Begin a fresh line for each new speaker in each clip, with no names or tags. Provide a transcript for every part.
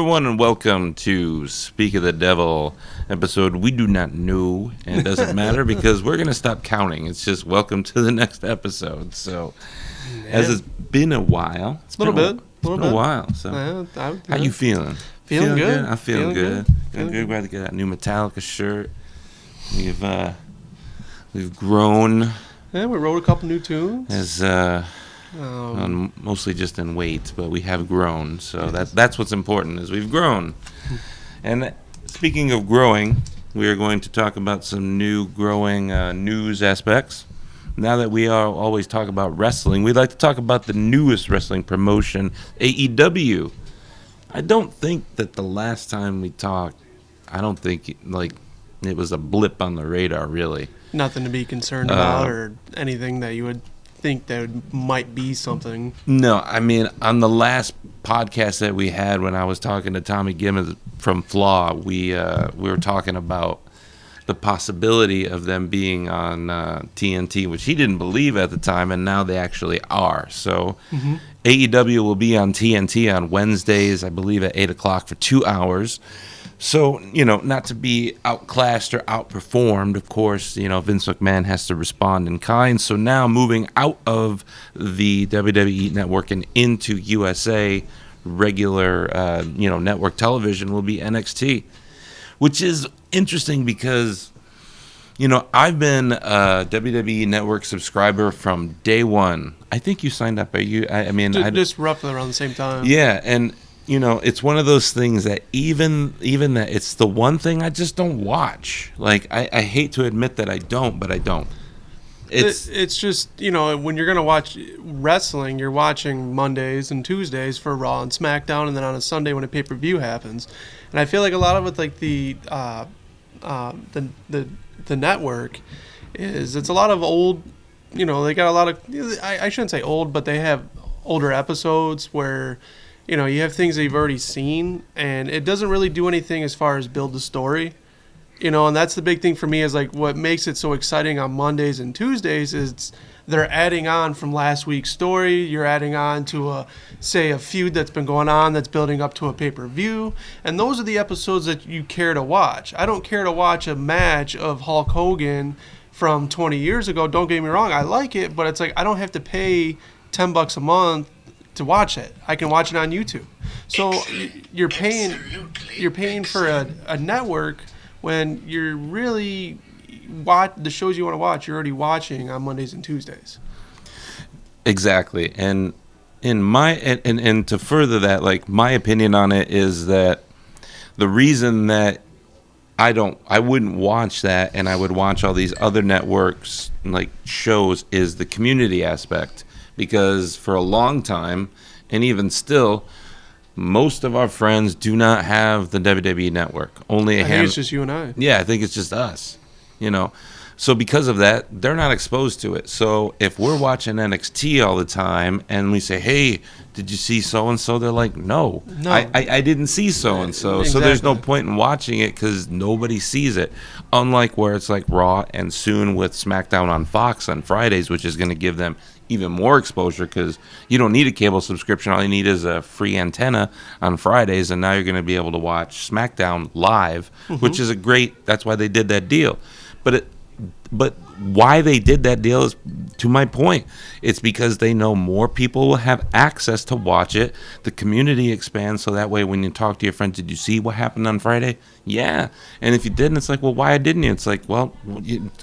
everyone, and welcome to Speak of the Devil, episode we do not know, and it doesn't matter because we're going to stop counting. It's just welcome to the next episode. So, as it's been a while. It's been a while. So, how you feeling?
Feeling good.
I'm feeling good. Feeling good. Glad to get that new Metallica shirt. We've grown.
Yeah, we wrote a couple new tunes.
As mostly just in weight, but we have grown. So that's what's important, is we've grown. And speaking of growing, we are going to talk about some new growing news aspects. Now that we always talk about wrestling, we'd like to talk about the newest wrestling promotion, AEW. I don't think that the last time we talked, it was a blip on the radar, really.
Nothing to be concerned about or anything that you would think that might be something.
No, I mean, on the last podcast that we had when I was talking to Tommy Gibbons from Flaw, we were talking about the possibility of them being on TNT, which he didn't believe at the time, and now they actually are. So AEW will be on TNT on Wednesdays, I believe, at 8 o'clock for 2 hours. So, not to be outclassed or outperformed, of course, Vince McMahon has to respond in kind. So now moving out of the WWE network and into USA regular, network television will be NXT, which is interesting because, I've been a WWE network subscriber from day one. I think you signed up. Are you?
Just roughly around the same time.
Yeah, and it's one of those things that even that it's the one thing I just don't watch. Like, I hate to admit that I don't, but I don't.
It's just, when you're going to watch wrestling, you're watching Mondays and Tuesdays for Raw and SmackDown, and then on a Sunday when a pay-per-view happens. And I feel like a lot of it, like the network, it's a lot of old, they got a lot of, I shouldn't say old, but they have older episodes where you have things that you've already seen, and it doesn't really do anything as far as build the story. And that's the big thing for me, is like what makes it so exciting on Mondays and Tuesdays is they're adding on from last week's story. You're adding on to a feud that's been going on that's building up to a pay-per-view. And those are the episodes that you care to watch. I don't care to watch a match of Hulk Hogan from 20 years ago. Don't get me wrong. I like it, but it's like I don't have to pay $10 a month to watch it. I can watch it on YouTube. So you're paying for a network when you're really the shows you want to watch, you're already watching on Mondays and Tuesdays.
Exactly. And and to further that, like, my opinion on it is that the reason that I wouldn't watch that and I would watch all these other networks like shows is the community aspect. Because for a long time, and even still, most of our friends do not have the WWE network. Only a handful. I think
it's just you and I.
Yeah, I think it's just us. So because of that, they're not exposed to it. So if we're watching NXT all the time and we say, "Hey, did you see so and so?" They're like, "No, I didn't see so and so."
Exactly.
So there's no point in watching it because nobody sees it. Unlike where it's like Raw and soon with SmackDown on Fox on Fridays, which is going to give them even more exposure because you don't need a cable subscription. All you need is a free antenna on Fridays, and now you're going to be able to watch SmackDown live, which is that's why they did that deal. But why they did that deal is, to my point, it's because they know more people will have access to watch it. The community expands, so that way when you talk to your friends, did you see what happened on Friday? Yeah. And if you didn't, it's like, well, why didn't you? It's like, well,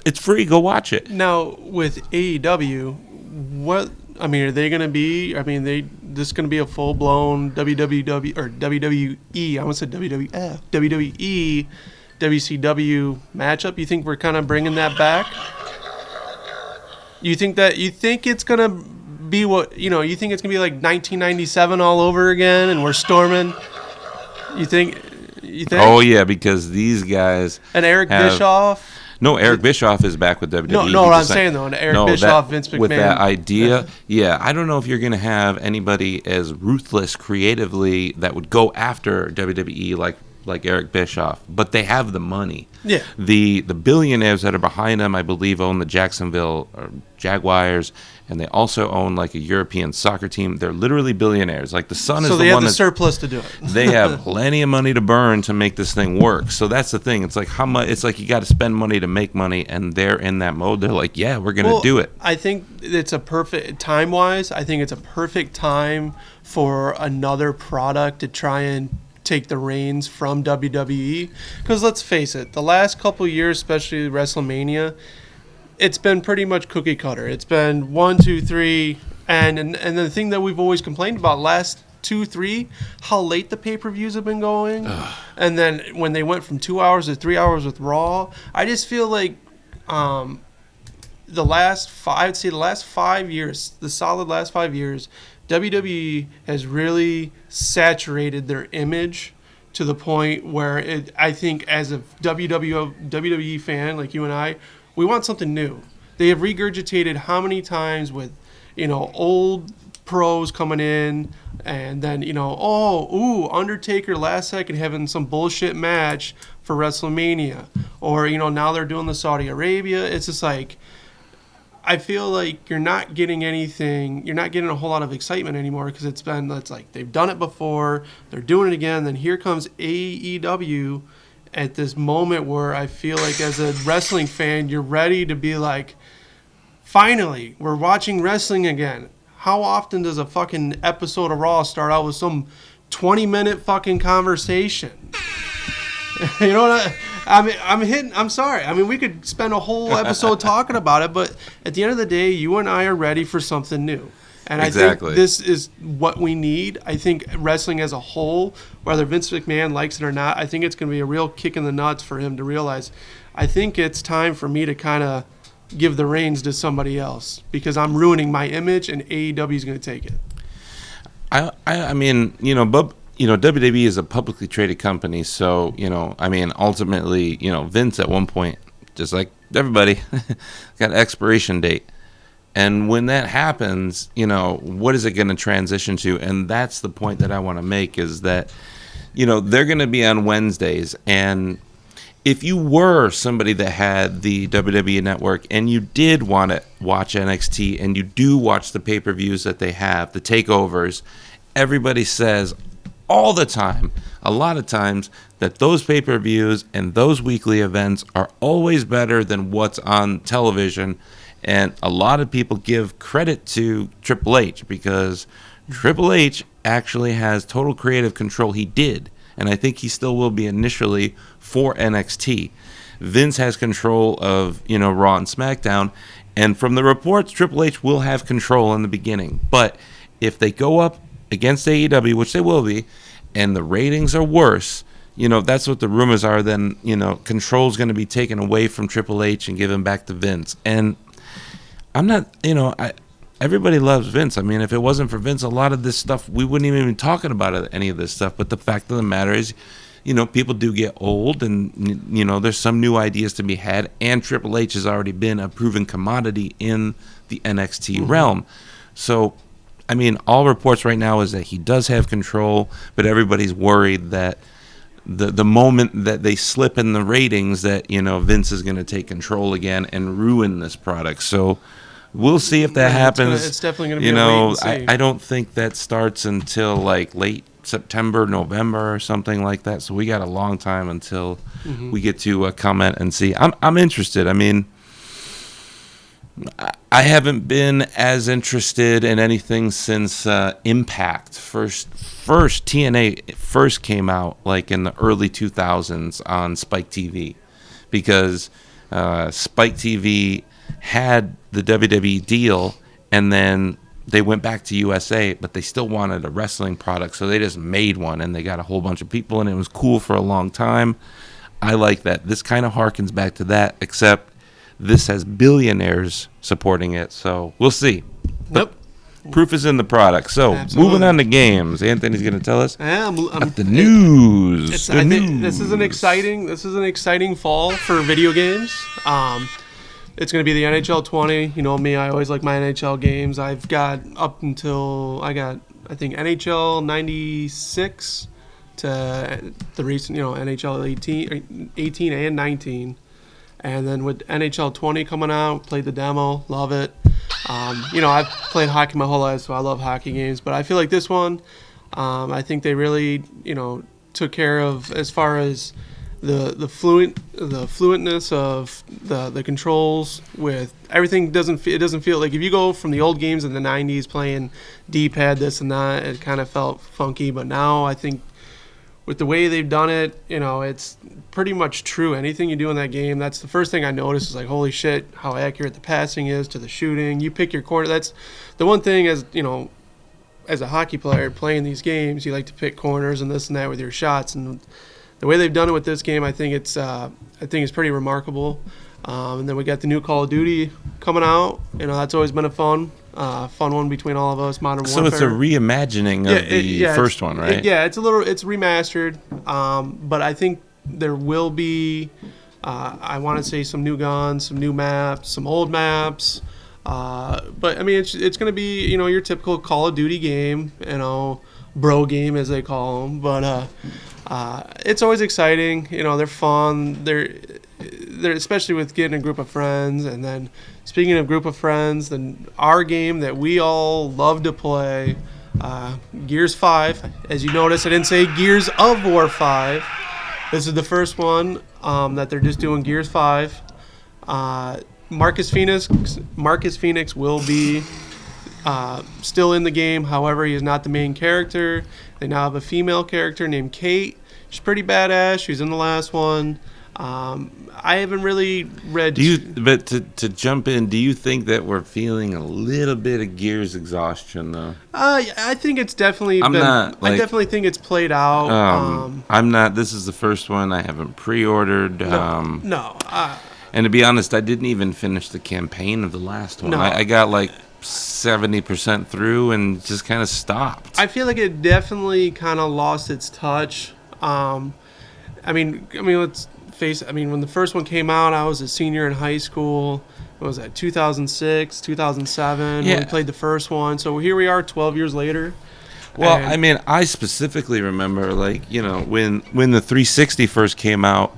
it's free. Go watch it.
Now, with AEW, are they going to be, this is going to be a full-blown WWE, or WWE, I almost said WWF, WWE, WCW matchup? You think we're kind of bringing that back? You think it's going to be you think it's going to be like 1997 all over again and we're storming? You think?
Oh, yeah, because these guys
and Eric Bischoff?
No, Eric Bischoff is back with WWE.
No, what I'm saying, though, Eric Bischoff, Vince McMahon.
With that idea, I don't know if you're going to have anybody as ruthless creatively that would go after WWE like like Eric Bischoff, but they have the money.
Yeah.
The billionaires that are behind them, I believe, own the Jacksonville Jaguars, and they also own like a European soccer team. They're literally billionaires. Like the son is the one. So
they have the surplus to do it.
They have plenty of money to burn to make this thing work. So that's the thing. It's like how much? It's like you got to spend money to make money, and they're in that mode. They're like, yeah, we're gonna do it.
I think it's a perfect time-wise. I think it's a perfect time for another product to try and take the reins from WWE, because let's face it, the last couple of years, especially WrestleMania, it's been pretty much cookie cutter. It's been 1, 2, 3, and the thing that we've always complained about last 2, 3, how late the pay-per-views have been going. And then when they went from 2 hours to 3 hours with Raw, I just feel like the last 5 years, the solid last 5 years, WWE has really saturated their image to the point where I think as a WWE fan like you and I, we want something new. They have regurgitated how many times with, old pros coming in and then, Undertaker last second having some bullshit match for WrestleMania. Or, now they're doing the Saudi Arabia. It's just like, I feel like you're not getting anything. You're not getting a whole lot of excitement anymore because it's like they've done it before. They're doing it again. Then here comes AEW at this moment where I feel like as a wrestling fan, you're ready to be like, finally, we're watching wrestling again. How often does a fucking episode of Raw start out with some 20-minute fucking conversation? You know what I'm sorry. I mean, we could spend a whole episode talking about it, but at the end of the day, you and I are ready for something new. And
Exactly.
I think this is what we need. I think wrestling as a whole, whether Vince McMahon likes it or not, I think it's going to be a real kick in the nuts for him to realize, I think it's time for me to kind of give the reins to somebody else because I'm ruining my image and AEW is going to take it.
I mean, but WWE is a publicly traded company, so, ultimately, Vince at one point, just like everybody, got an expiration date. And when that happens, what is it going to transition to? And that's the point that I want to make is that, they're going to be on Wednesdays. And if you were somebody that had the WWE Network and you did want to watch NXT and you do watch the pay-per-views that they have, the takeovers, everybody says all the time, a lot of times, that those pay-per-views and those weekly events are always better than what's on television. And a lot of people give credit to Triple H because Triple H actually has total creative control. He did. And I think he still will be initially for NXT. Vince has control of, Raw and SmackDown. And from the reports, Triple H will have control in the beginning. But if they go up against AEW, which they will be, and the ratings are worse, that's what the rumors are, then, control's going to be taken away from Triple H and given back to Vince. And I'm not, everybody loves Vince. I mean, if it wasn't for Vince, a lot of this stuff, we wouldn't even be talking about any of this stuff. But the fact of the matter is, people do get old and, there's some new ideas to be had. And Triple H has already been a proven commodity in the NXT realm. So, I mean, all reports right now is that he does have control, but everybody's worried that the moment that they slip in the ratings that, Vince is going to take control again and ruin this product. So we'll see if that happens.
It's definitely going to be a wait and see.
I don't think that starts until like late September, November or something like that. So we got a long time until we get to comment and see. I'm interested. I mean, I haven't been as interested in anything since Impact. First TNA first came out like in the early 2000s on Spike TV because Spike TV had the WWE deal and then they went back to USA, but they still wanted a wrestling product, so they just made one and they got a whole bunch of people and it was cool for a long time. I like that. This kind of harkens back to that, except this has billionaires supporting it, so we'll see. But proof is in the product. So, moving on to games. Anthony's going to tell us about the news.
This is an exciting fall for video games. It's going to be the NHL 20. You know me, I always like my NHL games. I've got up until I think NHL 96 to the recent, NHL 18 and 19. And then with NHL 20 coming out, played the demo, love it. I've played hockey my whole life, so I love hockey games. But I feel like this one, I think they really, took care of as far as the fluentness of the controls with everything. It doesn't feel like if you go from the old games in the 90s playing D-pad this and that, it kind of felt funky. But now I think with the way they've done it, it's pretty much true. Anything you do in that game, that's the first thing I noticed is like, holy shit, how accurate the passing is to the shooting. You pick your corner. That's the one thing as a hockey player playing these games, you like to pick corners and this and that with your shots. And the way they've done it with this game, I think it's pretty remarkable. And then we got the new Call of Duty coming out. That's always been a fun one between all of us. Modern Warfare.
So it's a reimagining of the first one, right?
It's remastered. But I think there will be, I want to say, some new guns, some new maps, some old maps. But I mean, it's going to be your typical Call of Duty game, bro game as they call them. But it's always exciting. They're fun. They're especially with getting a group of friends. And then speaking of group of friends, then our game that we all love to play, Gears 5. As you notice, I didn't say Gears of War 5. This is the first one that they're just doing Gears 5. Marcus Phoenix will be still in the game. However, he is not the main character. They now have a female character named Kate. She's pretty badass. She's in the last one. I haven't really read.
But to jump in, do you think that we're feeling a little bit of Gears exhaustion though?
I think it's definitely. I definitely think it's played out.
I'm not. This is the first one I haven't pre-ordered.
No.
And to be honest, I didn't even finish the campaign of the last one. No. I got like 70% through and just kind of stopped.
I feel like it definitely kind of lost its touch. I mean, let's face it. I mean, when the first one came out, I was a senior in high school. What was that, 2006, 2007, when we played the first one. So here we are 12 years later.
Well, I mean, I specifically remember, like, when the 360 first came out,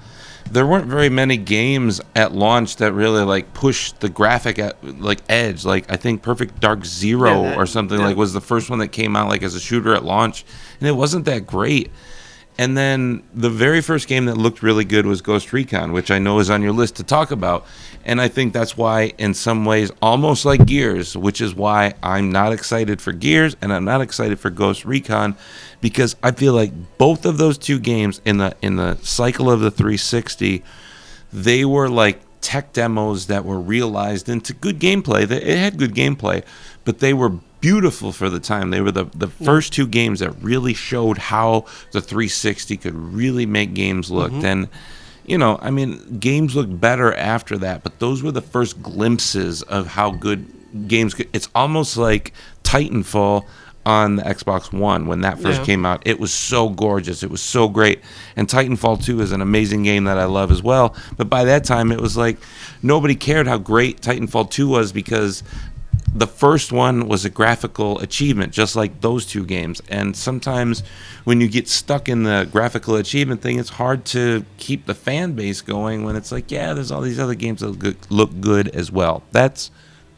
there weren't very many games at launch that really like pushed the graphic at like edge. Like I think Perfect Dark Zero or something like was the first one that came out like as a shooter at launch, and it wasn't that great. And then the very first game that looked really good was Ghost Recon, which I know is on your list to talk about. And I think that's why, in some ways, almost like Gears, which is why I'm not excited for Gears and I'm not excited for Ghost Recon, because I feel like both of those two games in the cycle of the 360, they were like tech demos that were realized into good gameplay. It had good gameplay, but they were beautiful for the time. They were the first two games that really showed how the 360 could really make games look. And I mean, games looked better after that, but those were the first glimpses of how good games could. It's almost like Titanfall on the Xbox One when that first came out. It was so gorgeous. It was so great. And Titanfall 2 is an amazing game that I love as well. But by that time, it was like nobody cared how great Titanfall 2 was because the first one was a graphical achievement, just like those two games. And sometimes when you get stuck in the graphical achievement thing, it's hard to keep the fan base going when it's like, there's all these other games that look good as well. That's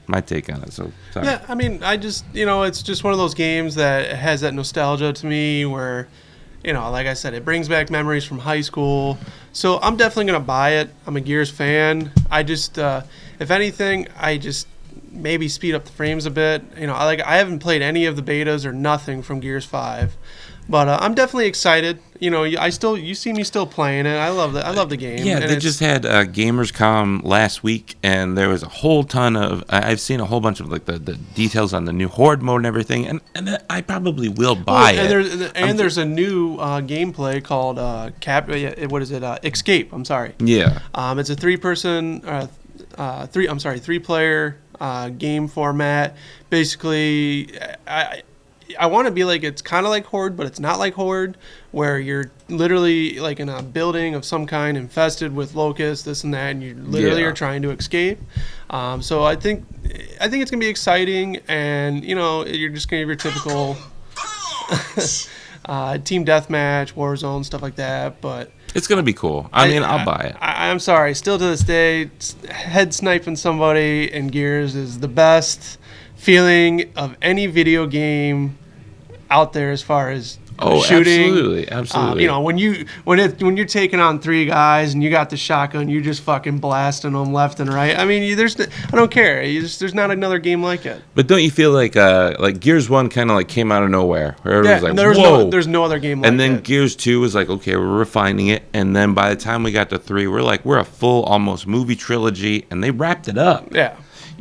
my take on it. So sorry.
Yeah, I mean, I just, it's just one of those games that has that nostalgia to me where, like I said, it brings back memories from high school. So I'm definitely going to buy it. I'm a Gears fan. I just, if anything, I just maybe speed up the frames a bit. I haven't played any of the betas or nothing from Gears 5, but I'm definitely excited. You see me still playing it. I love the game.
Yeah, they just had Gamers.com last week, and there was a whole ton of. I've seen a whole bunch of like the details on the new Horde mode and everything, and I probably will buy it.
There's a new gameplay called Escape. I'm sorry.
Yeah.
It's a three-player game format. Basically, I want to be like, it's kind of like Horde, but it's not like Horde, where you're literally like in a building of some kind infested with locusts, this and that, and you literally are trying to escape. So I think it's gonna be exciting, and you're just gonna have your typical Team Deathmatch, Warzone, stuff like that. But
It's gonna be cool. I mean, I'll buy it.
I'm sorry. Still to this day, head sniping somebody in Gears is the best feeling of any video game out there as far as shooting.
Absolutely.
When you're taking on 3 guys and you got the shotgun, you're just fucking blasting them left and right. I mean, I don't care. There's not another game like it.
But don't you feel like Gears 1 kind of like came out of nowhere? Where everyone was like,
there's no other game like it.
And then Gears 2 was like, okay, we're refining it. And then by the time we got to 3, we're a full almost movie trilogy, and they wrapped it up.
Yeah.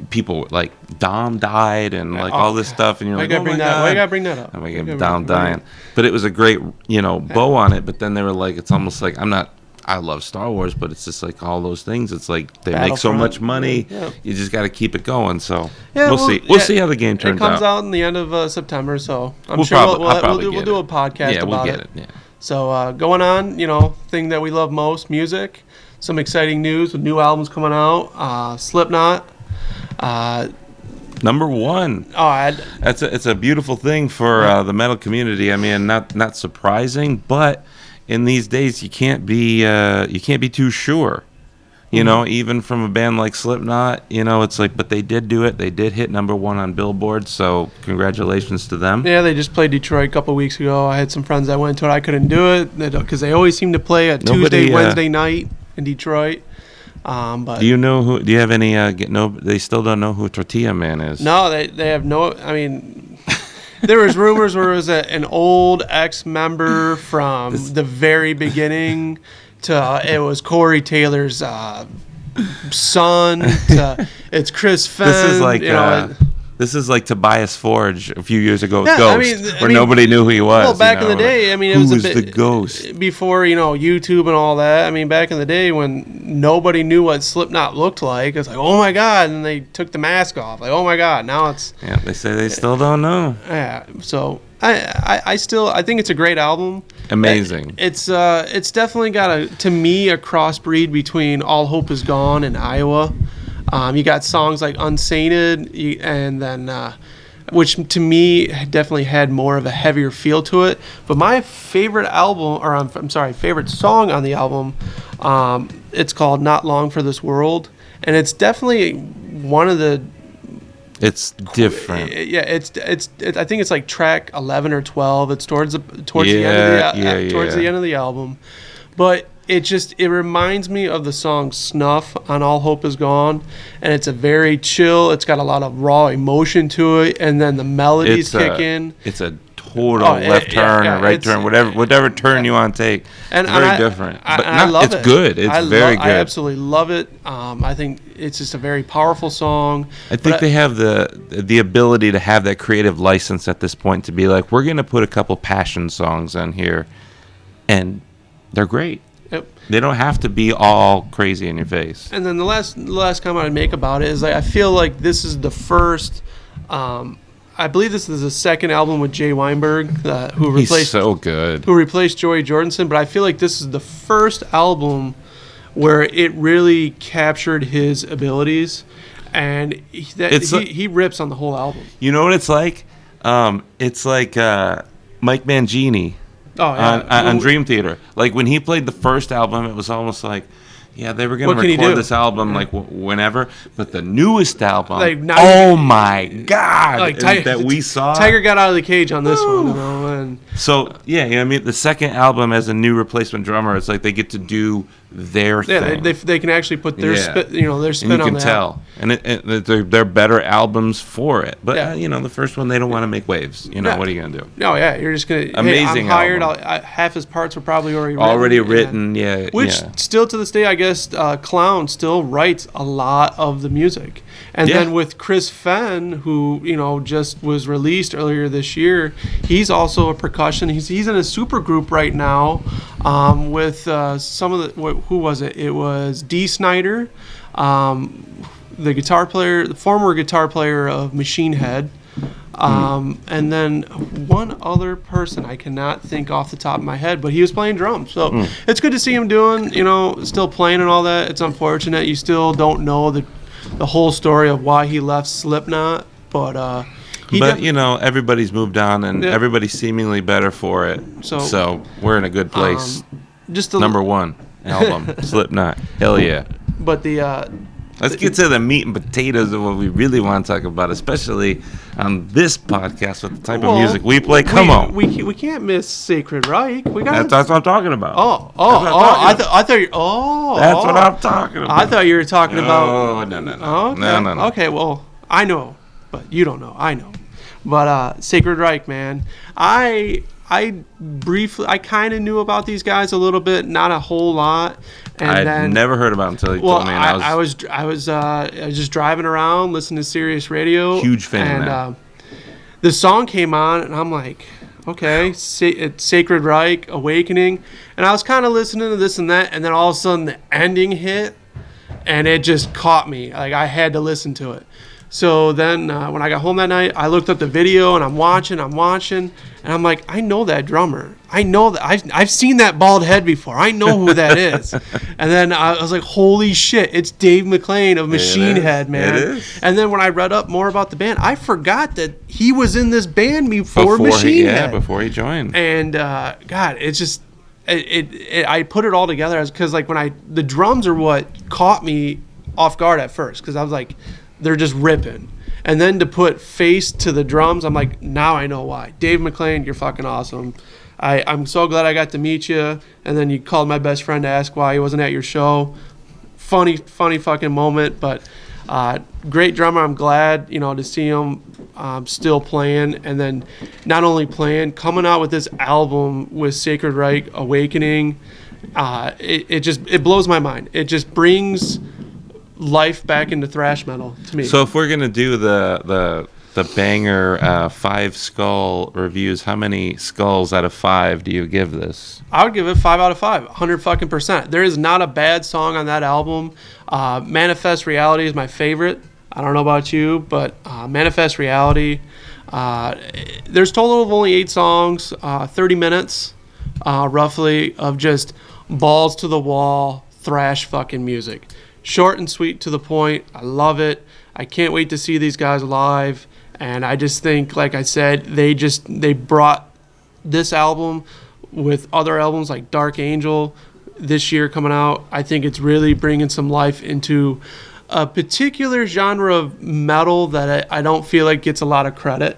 People like Dom died and like all this stuff, and you're like, oh my God.
Why you gotta bring that up?
Oh my God, Dom dying. But it was a great, bow on it. But then they were like, it's almost like I love Star Wars, but it's just like all those things. It's like they make so much money, you just got to keep it going. So we'll see. We'll see how the game turns out.
It comes out in the end of September, so
we'll
do a podcast about
we'll get
it.
Yeah.
So going on, thing that we love most, music. Some exciting news with new albums coming out. Slipknot.
Number 1. It's a beautiful thing for the metal community. I mean, not surprising, but in these days you can't be too sure. Even from a band like Slipknot, it's like, but they did do it. They did hit number 1 on Billboard, so congratulations to them.
Yeah, they just played Detroit a couple weeks ago. I had some friends that went to it. I couldn't do it because they always seem to play a Tuesday, Wednesday night in Detroit. But
do you have any? They still don't know who Tortilla Man is.
No, they have no. I mean, there was rumors where it was an old ex-member from the very beginning to it was Corey Taylor's son. To it's Chris Fenn.
This is like Tobias Forge a few years ago with Ghost, where nobody knew who he was.
Well, back in the day, I mean, it
who
was
was the Ghost
before YouTube and all that. I mean, back in the day when nobody knew what Slipknot looked like, it's like, oh my God, and they took the mask off, like, oh my God, now it's.
Yeah, they say they still don't know.
Yeah, so I think it's a great album.
Amazing.
It's definitely got a crossbreed between All Hope Is Gone and Iowa. You got songs like Unsainted, and then, which to me definitely had more of a heavier feel to it. But my favorite favorite song on the album, it's called Not Long for This World. And it's definitely one of the...
It's different.
Yeah, it's I think it's like track 11 or 12. It's towards the end of the album. But it reminds me of the song Snuff on All Hope Is Gone, and it's a very chill, it's got a lot of raw emotion to it, and then the melodies kick in.
It's a total left turn or right turn, whatever turn you want to take.
And
it's very different.
I love it.
It's good. It's very good.
I absolutely love it. I think it's just a very powerful song.
I think they have the ability to have that creative license at this point to be like, we're going to put a couple passion songs on here, and they're great.
Yep.
They don't have to be all crazy in your face.
And then the last comment I'd make about it is I feel like this is the first. I believe this is the second album with Jay Weinberg, who replaced.
He's so good.
Who replaced Joey Jordison? But I feel like this is the first album where it really captured his abilities, and he rips on the whole album.
You know what it's like? It's like Mike Mangini. On Dream Theater. Like when he played the first album, it was almost like, yeah, they were going to record this album like whenever, but the newest album, oh my God, that we saw.
Tiger got out of the cage on this one. And
so yeah, I mean the second album as a new replacement drummer, it's like they get to do their thing.
They can actually put their spin, their spin on that.
You can tell, and they're better albums for it. But the first one they don't want to make waves. What are you gonna do?
No, you're just gonna.
Amazing.
I'm hired. Half his parts were probably
already written. Yeah.
Which still to this day, I guess, Clown still writes a lot of the music. And then with Chris Fenn, who just was released earlier this year, he's also a percussion. He's in a super group right now, with some of the. Who was it? It was Dee Snider, the guitar player, the former guitar player of Machine Head, and then one other person I cannot think off the top of my head, but he was playing drums. So it's good to see him doing, still playing and all that. It's unfortunate you still don't know the whole story of why he left Slipknot, but
But everybody's moved on, and everybody's seemingly better for it. So we're in a good place.
Just
number one album, Slipknot. Hell yeah!
But
let's get to the meat and potatoes of what we really want to talk about, especially on this podcast with the type of music we play. Come on,
we can't miss Sacred Reich.
That's what I'm talking about.
I thought you.
That's what I'm talking about.
I thought you were talking about.
Oh no.
Okay.
No.
Okay, well, I know, but you don't know. I know, but Sacred Reich, man, I kind of knew about these guys a little bit, not a whole lot. And
I'd never heard about them until you told me. And
I was just driving around listening to Sirius Radio.
Huge fan.
And the song came on, and I'm like, okay, it's Sacred Reich, Awakening, and I was kind of listening to this and that, and then all of a sudden the ending hit, and it just caught me. Like I had to listen to it. So then when I got home that night, I looked up the video, and I'm watching, and I'm like, I know that drummer. I know that. I've seen that bald head before. I know who that is. And then I was like, holy shit, it's Dave McClain of Machine Head, man.
It is.
And then when I read up more about the band, I forgot that he was in this band before Machine Head.
Before he joined.
And God, it's just I put it all together because like the drums are what caught me off guard at first, because I was like, they're just ripping. And then to put face to the drums, I'm like, now I know why. Dave McClain, you're fucking awesome. I'm so glad I got to meet you. And then you called my best friend to ask why he wasn't at your show. Funny fucking moment. But great drummer. I'm glad, to see him still playing. And then not only playing, coming out with this album with Sacred Reich, Awakening. It blows my mind. It just brings life back into thrash metal to me.
So if we're gonna do the banger 5 skull reviews, how many skulls out of 5 do you give this?
I would give it 5 out of 5, 100%. There is not a bad song on that album. Manifest Reality is my favorite. I don't know about you, but Manifest Reality. There's a total of only 8 songs, 30 minutes, roughly, of just balls to the wall thrash fucking music. Short and sweet, to the point. I love it. I can't wait to see these guys live. And I just think, like I said, they brought this album with other albums like Dark Angel this year coming out. I think it's really bringing some life into a particular genre of metal that I don't feel like gets a lot of credit.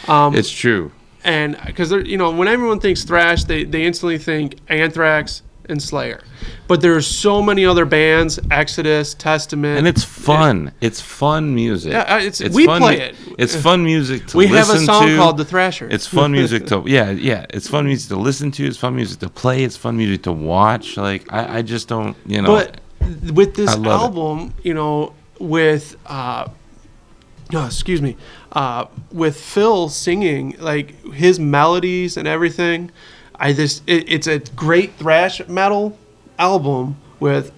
It's true.
And because when everyone thinks thrash, they instantly think Anthrax and Slayer. But there's so many other bands, Exodus, Testament.
And it's fun. It's fun music.
Yeah, we
fun,
play it.
It's fun music to
we
listen to.
We have a song called The Thrasher.
It's fun music to, it's fun music to listen to. It's fun music to play. It's fun music to watch. Like, I just don't,
But with this album, with, with Phil singing, like, his melodies and everything, it's a great thrash metal album with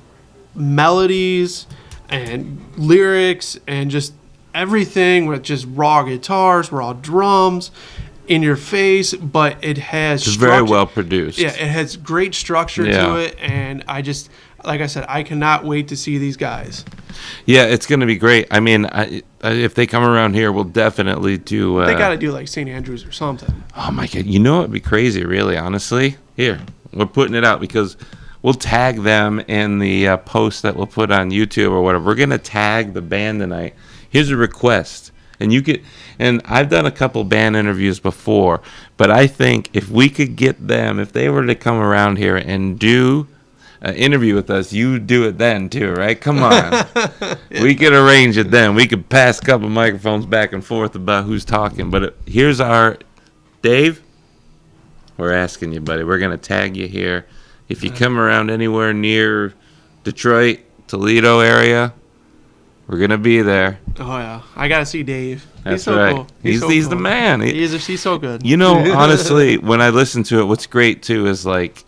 melodies and lyrics and just everything, with just raw guitars, raw drums in your face, but it has
it's very well produced.
Yeah, it has great structure to it, and like I said, I cannot wait to see these guys.
Yeah, it's going to be great. I mean, if they come around here, we'll definitely do...
they got to do like St. Andrews or something.
Oh, my God. You know what would be crazy, really, honestly? Here, we're putting it out because we'll tag them in the post that we'll put on YouTube or whatever. We're going to tag the band tonight. Here's a request. And I've done a couple band interviews before, but I think if we could get them, if they were to come around here and do an interview with us, you do it then too, right? Come on. We could arrange it then. We could pass a couple microphones back and forth about who's talking. But here's our Dave. We're asking you, buddy. We're going to tag you here. If you come around anywhere near Detroit, Toledo area, we're going to be there.
Oh, yeah. I got to see Dave.
That's
he's so
right.
cool.
He's
cool.
the man.
He's so good.
Honestly, when I listen to it, what's great, too, is like,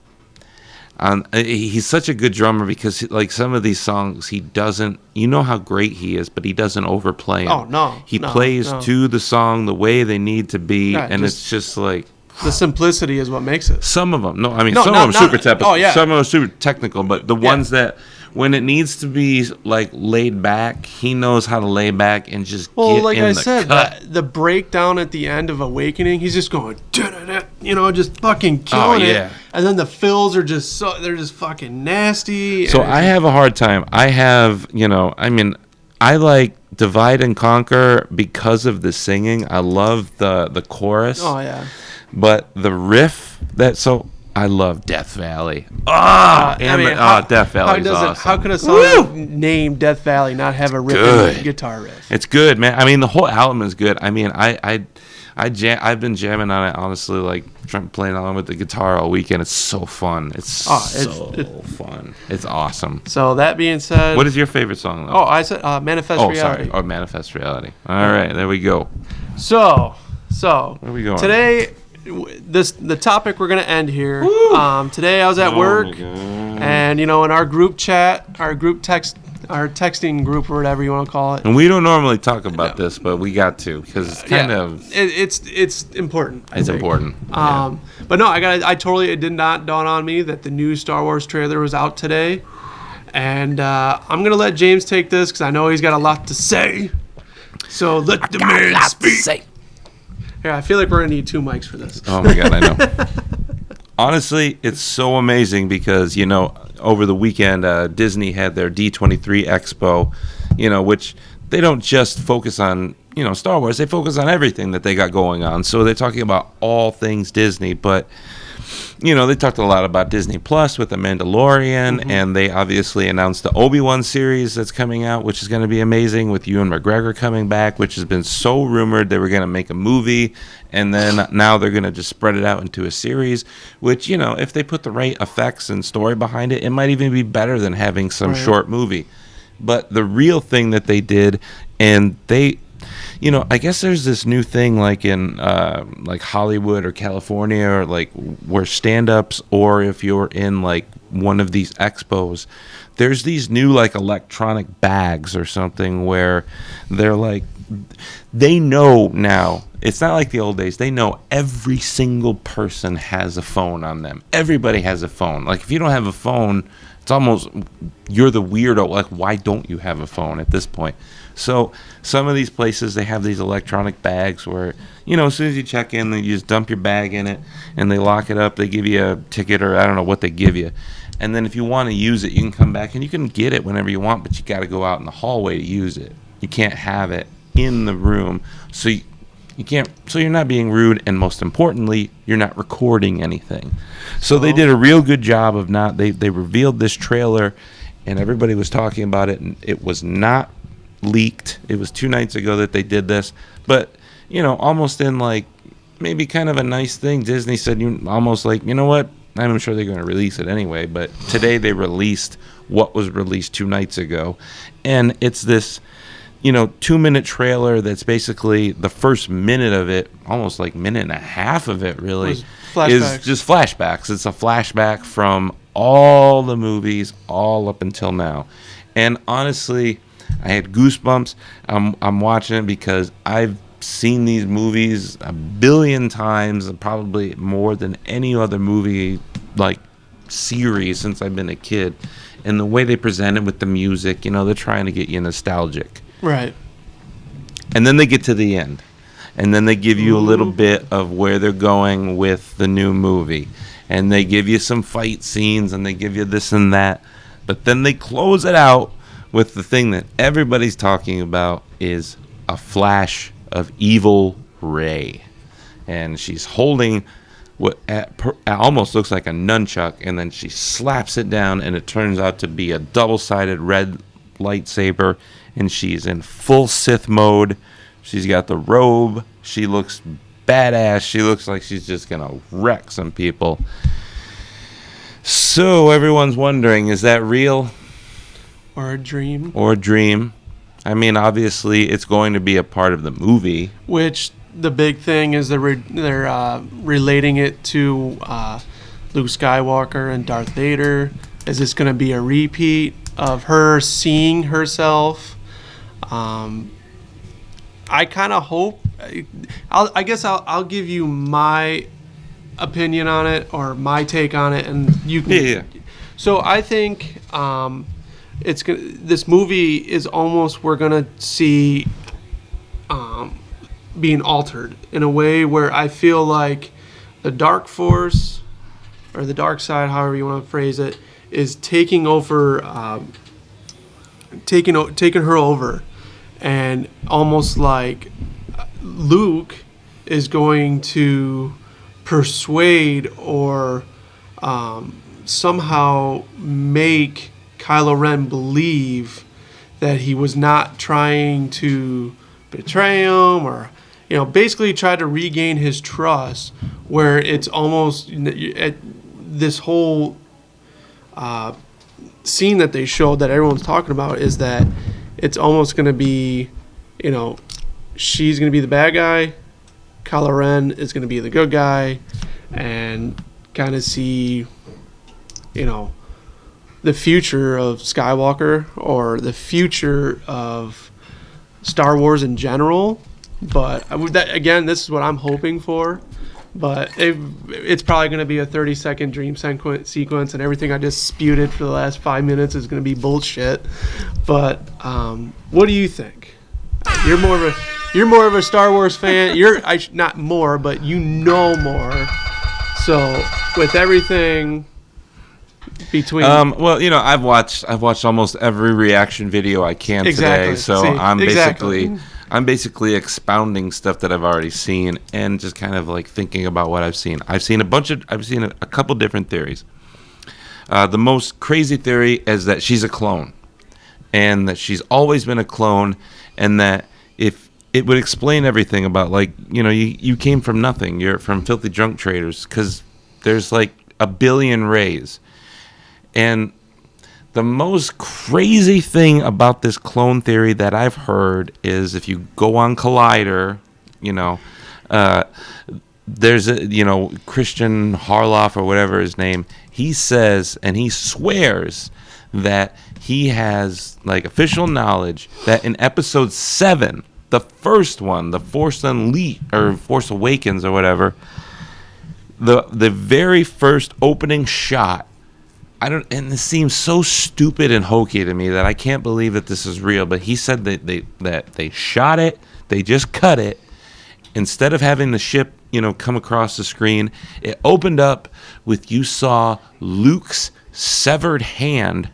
he's such a good drummer because, like, some of these songs, he doesn't, how great he is, but he doesn't overplay them.
Oh, no.
He plays to the song the way they need to be, and it's just like...
The simplicity is what makes it.
Some of them. Some of them are super technical.
Oh, yeah.
Some of them are super technical, but the ones that when it needs to be like laid back, he knows how to lay back and just
Well,
get
like
in
I
the
said,
cut.
the breakdown at the end of Awakening, he's just going, just fucking killing
yeah.
it. And then the fills are they're just fucking nasty.
So I have a hard time. I have, I like Divide and Conquer because of the singing. I love the chorus.
Oh, yeah.
But the riff, I love Death Valley. Death Valley is awesome.
How could a song named Death Valley not have a guitar riff?
It's good, man. I mean, the whole album is good. I mean, I've been jamming on it, honestly, like playing along with the guitar all weekend. It's so fun. It's fun. It's awesome.
So that being said,
what is your favorite song, though?
Oh, I said Manifest Reality.
Sorry. Oh, Manifest Reality. All right, there we go.
So
where are we going
today? The topic we're gonna end here. Today I was at work, and in our group chat, our texting group or whatever you want to call it.
And we don't normally talk about this, but we got to because it's kind of
it's important.
It's important.
But no, it did not dawn on me that the new Star Wars trailer was out today, and I'm gonna let James take this because I know he's got a lot to say. So let the man speak. Yeah, I feel like we're going to need 2 mics for this.
Oh, my God, I know. Honestly, it's so amazing because, over the weekend, Disney had their D23 Expo, which they don't just focus on, Star Wars. They focus on everything that they got going on. So they're talking about all things Disney. But, they talked a lot about Disney Plus with The Mandalorian. Mm-hmm. And they obviously announced the Obi-Wan series that's coming out, which is going to be amazing, with Ewan McGregor coming back, which has been so rumored they were going to make a movie. And then now they're going to just spread it out into a series, which, if they put the right effects and story behind it, it might even be better than having some short movie. But the real thing that they did, and they... I guess there's this new thing like in like Hollywood or California, or like where stand-ups, or if you're in like one of these expos, there's these new like electronic bags or something where they're like, they know now. It's not like the old days. They know every single person has a phone on them. Everybody has a phone. Like if you don't have a phone, it's almost, you're the weirdo. Like, why don't you have a phone at this point? So some of these places, they have these electronic bags where, as soon as you check in, you just dump your bag in it and they lock it up. They give you a ticket, or I don't know what they give you. And then if you want to use it, you can come back and you can get it whenever you want, but you got to go out in the hallway to use it. You can't have it in the room. So you can't, so you're not being rude, and most importantly, you're not recording anything. So they did a real good job of they revealed this trailer and everybody was talking about it, and it was not leaked. It was 2 nights ago that they did this, but almost in like maybe kind of a nice thing, Disney said, almost like, what, I'm sure they're going to release it anyway, but today they released what was released 2 nights ago, and it's this 2-minute trailer that's basically the first minute of it, almost like minute and a half of it really, is just flashbacks. It's a flashback from all the movies all up until now, and honestly, I had goosebumps. I'm watching it because I've seen these movies a billion times, probably more than any other movie like series since I've been a kid. And the way they present it with the music, they're trying to get you nostalgic.
Right.
And then they get to the end. And then they give you a little bit of where they're going with the new movie. And they give you some fight scenes, and they give you this and that. But then they close it out with the thing that everybody's talking about, is a flash of evil Rey. And she's holding what almost looks like a nunchuck, and then she slaps it down, and it turns out to be a double-sided red lightsaber, and she's in full Sith mode. She's got the robe. She looks badass. She looks like she's just going to wreck some people. So everyone's wondering, is that real?
Or a dream.
I mean, obviously, it's going to be a part of the movie.
Which the big thing is they're relating it to Luke Skywalker and Darth Vader. Is this going to be a repeat of her seeing herself? I kind of hope. I guess I'll give you my opinion on it, or my take on it, and you can.
Yeah.
So I think. this movie is almost we're gonna see being altered in a way where I feel like the Dark Force or the dark side, however you want to phrase it, is taking over, taking her over, and almost like Luke is going to persuade or somehow make Kylo Ren believe that he was not trying to betray him, or basically try to regain his trust, where it's almost at this whole scene that they showed that everyone's talking about is that it's almost going to be, she's going to be the bad guy, Kylo Ren is going to be the good guy, and kind of see, the future of Skywalker or the future of Star Wars in general. But again, this is what I'm hoping for. But it's probably going to be a 30-second dream sequence, and everything I just spewed for the last 5 minutes is going to be bullshit. But what do you think? You're more of a Star Wars fan. Not more, but more. So with everything between,
I've watched almost every reaction video I can today. So I'm basically expounding stuff that I've already seen and just kind of like thinking about what I've seen. I've seen a couple different theories. The most crazy theory is that she's a clone, and that she's always been a clone, and that if it would explain everything about, like, you came from nothing. You're from filthy drunk traders, because there's like a billion Reys. And the most crazy thing about this clone theory that I've heard is, if you go on Collider, there's a, Christian Harloff or whatever his name, he says, and he swears that he has like official knowledge that in episode 7, the first one, the Force Unleashed or Force Awakens or whatever, the very first opening shot, and this seems so stupid and hokey to me that I can't believe that this is real, but he said that they shot it, they just cut it. Instead of having the ship, come across the screen, it opened up with, you saw Luke's severed hand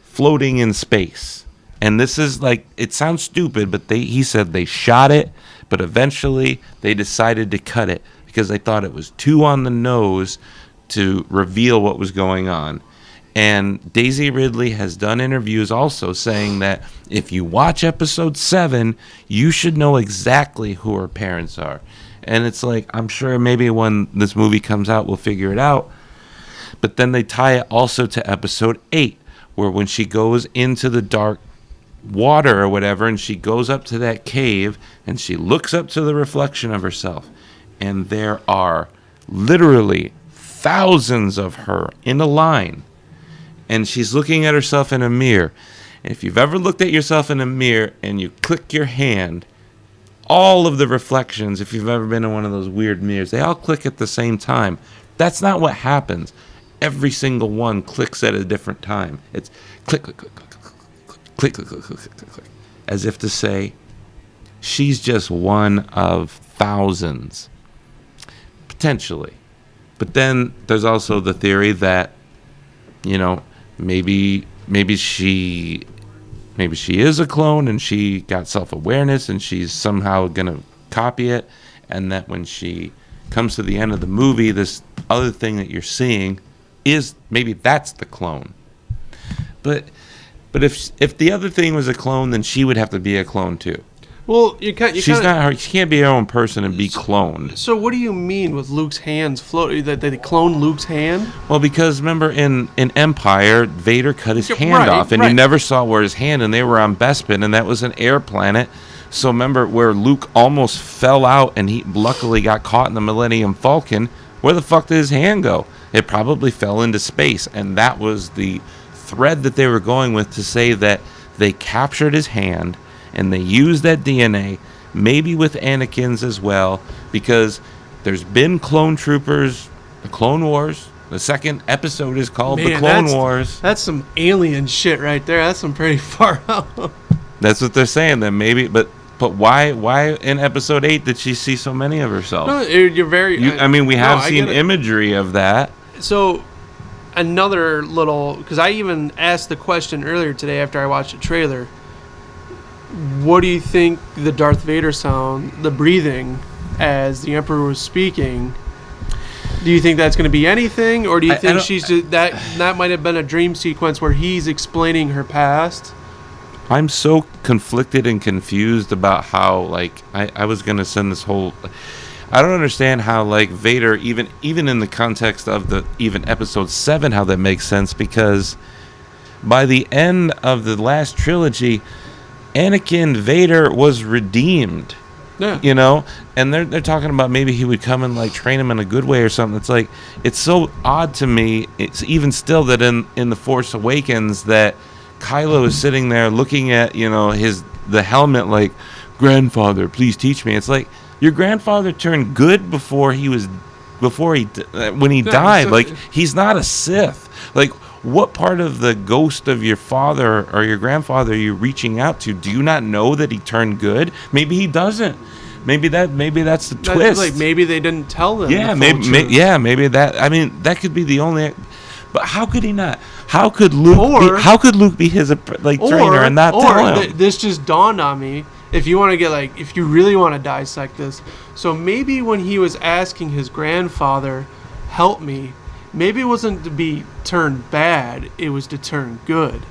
floating in space. And this is like, it sounds stupid, but he said they shot it, but eventually they decided to cut it because they thought it was too on the nose to reveal what was going on. And Daisy Ridley has done interviews also saying that if you watch episode 7, you should know exactly who her parents are. And it's like, I'm sure maybe when this movie comes out, we'll figure it out. But then they tie it also to episode 8, where when she goes into the dark water or whatever, and she goes up to that cave, and she looks up to the reflection of herself. And there are literally thousands of her in a line. And she's looking at herself in a mirror. And if you've ever looked at yourself in a mirror and you click your hand, all of the reflections, if you've ever been in one of those weird mirrors, they all click at the same time. That's not what happens. Every single one clicks at a different time. It's click, click, click, click, click, click, click, click, click, click, click, as if to say, she's just one of thousands, potentially. But then there's also the theory that, maybe she is a clone and she got self-awareness and she's somehow gonna copy it, and that when she comes to the end of the movie, this other thing that you're seeing is maybe that's the clone. But if the other thing was a clone, then she would have to be a clone too.
Well,
she can't be her own person and be cloned.
So what do you mean with Luke's hands floating? That they cloned Luke's hand?
Well, because remember in Empire, Vader cut his hand off, and you never saw where his hand, and they were on Bespin, and that was an air planet. So remember where Luke almost fell out, and he luckily got caught in the Millennium Falcon. Where the fuck did his hand go? It probably fell into space, and that was the thread that they were going with, to say that they captured his hand. And they use that DNA, maybe with Anakin's as well, because there's been clone troopers, the Clone Wars, The second episode is called The
Man,
Clone Wars.
That's some alien shit right there. That's some pretty far out.
That's what they're saying. Then maybe, but why in episode 8 did she see so many of herself?
No, you're very.
We have seen imagery of that.
So, another little, because I even asked the question earlier today after I watched the trailer. What do you think the Darth Vader sound, the breathing, as the Emperor was speaking? Do you think that's going to be anything, or do you think she's just, that might have been a dream sequence where he's explaining her past?
I'm so conflicted and confused about how, like, I was going to send this whole... I don't understand how, like, Vader, even in the context of even episode 7, how that makes sense, because by the end of the last trilogy, Anakin Vader was redeemed.
Yeah.
You know, and they're talking about maybe he would come and like train him in a good way or something. It's like, it's so odd to me. It's even still that in The Force Awakens that Kylo is sitting there looking at, you know, the helmet like, grandfather, please teach me. It's like, your grandfather turned good when he died. Like, he's not a Sith. Like, what part of the ghost of your father or your grandfather are you reaching out to? Do you not know that he turned good? Maybe he doesn't. Maybe that's the twist.
Like, maybe they didn't tell them.
Yeah, maybe that. I mean, that could be the only. But how could he not? How could Luke? How could Luke be his trainer and not tell him?
This just dawned on me. If you want to get if you really want to dissect this, so maybe when he was asking his grandfather, "Help me," maybe it wasn't to be turned bad; it was to turn good.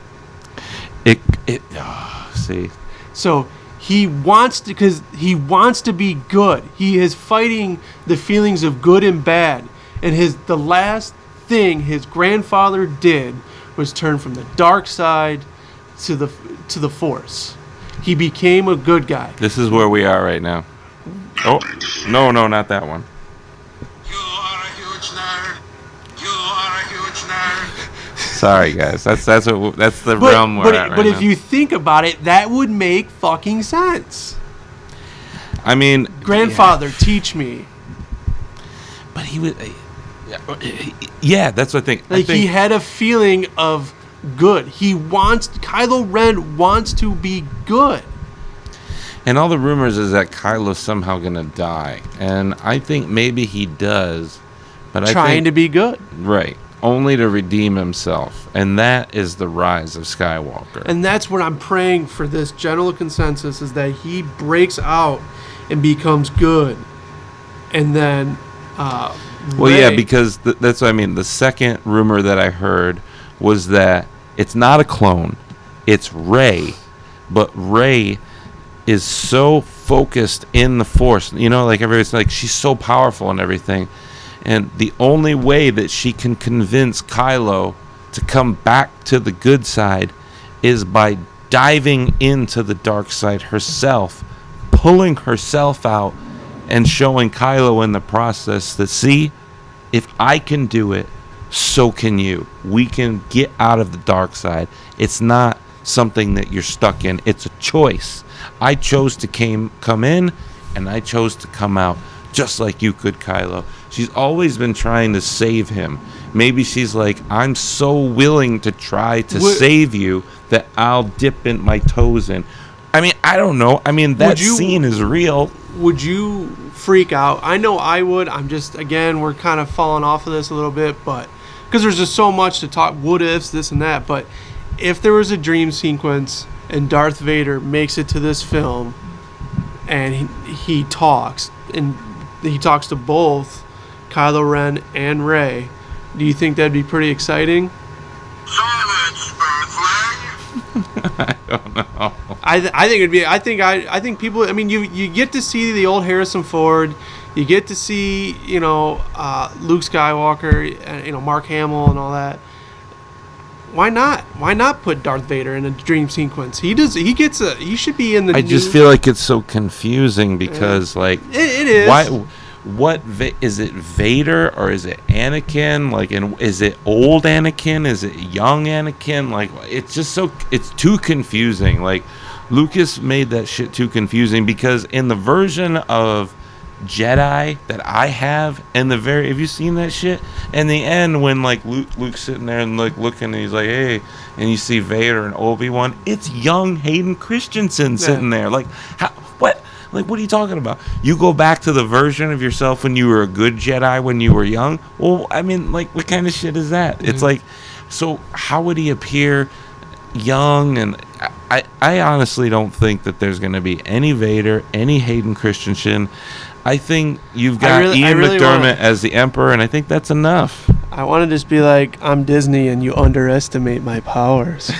See.
So he wants to, because he wants to be good. He is fighting the feelings of good and bad, and the last thing his grandfather did was turn from the dark side to the Force. He became a good guy.
This is where we are right now. Oh, no, not that one.
You are a huge nerd. You are a huge nerd.
Sorry, guys. That's the realm we're at right
But
now.
if you think about it, that would make fucking sense.
I mean,
grandfather, teach me.
But he would. Yeah, that's what I think.
Like, he had a feeling of good. Kylo Ren wants to be good.
And all the rumors is that Kylo's somehow gonna die, and I think maybe he does, but
trying to be good,
right? Only to redeem himself, and that is the rise of Skywalker.
And that's what I'm praying for. This general consensus is that he breaks out and becomes good, and then.
Well, yeah, because that's what I mean. The second rumor that I heard was that it's not a clone, it's Rey, but Rey is so focused in the Force. You know, like everybody's like, she's so powerful and everything. And the only way that she can convince Kylo to come back to the good side is by diving into the dark side herself, pulling herself out, and showing Kylo in the process that, see, if I can do it, so can you. We can get out of the dark side. It's not something that you're stuck in. It's a choice. I chose to come in, and I chose to come out, just like you could, Kylo. She's always been trying to save him. Maybe she's like, I'm so willing to try to save you that I'll dip in my toes in. I mean, I don't know. I mean, that scene is real.
Would you freak out? I know I would. I'm just, again, we're kind of falling off of this a little bit, but because there's just so much to talk, what ifs, this and that. But if there was a dream sequence and Darth Vader makes it to this film and he talks to both Kylo Ren and Rey, do you think that'd be pretty exciting?
Silence, Earthling.
I don't know.
I think it'd be. I think people. I mean, you get to see the old Harrison Ford. You get to see Luke Skywalker, Mark Hamill and all that. Why not? Why not put Darth Vader in a dream sequence? He should be in the.
I just feel like it's so confusing because
it is.
Why? Is it Vader or is it Anakin? Like, and is it old Anakin? Is it young Anakin? Like, it's too confusing. Like, Lucas made that shit too confusing because in the version of Jedi that I have, and have you seen that shit? In the end, when like Luke's sitting there and like looking, and he's like, "Hey," and you see Vader and Obi-Wan, it's young Hayden Christensen sitting there. Like, what? Like, what are you talking about? You go back to the version of yourself when you were a good Jedi when you were young? Well, I mean, like, what kind of shit is that? It's like, so how would he appear young? And I honestly don't think that there's going to be any Vader, any Hayden Christensen. I think you've got Ian McDermott as the Emperor, and I think that's enough.
I want to just be like, I'm Disney and you underestimate my powers.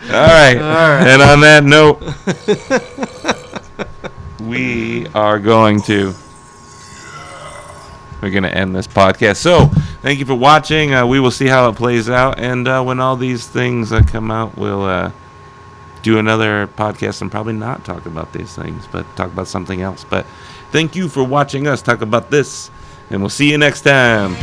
All right. And on that note, we're going to end this podcast. So thank you for watching. We will see how it plays out, and when all these things come out, we'll do another podcast and probably not talk about these things, but talk about something else. But thank you for watching us talk about this, and we'll see you next time.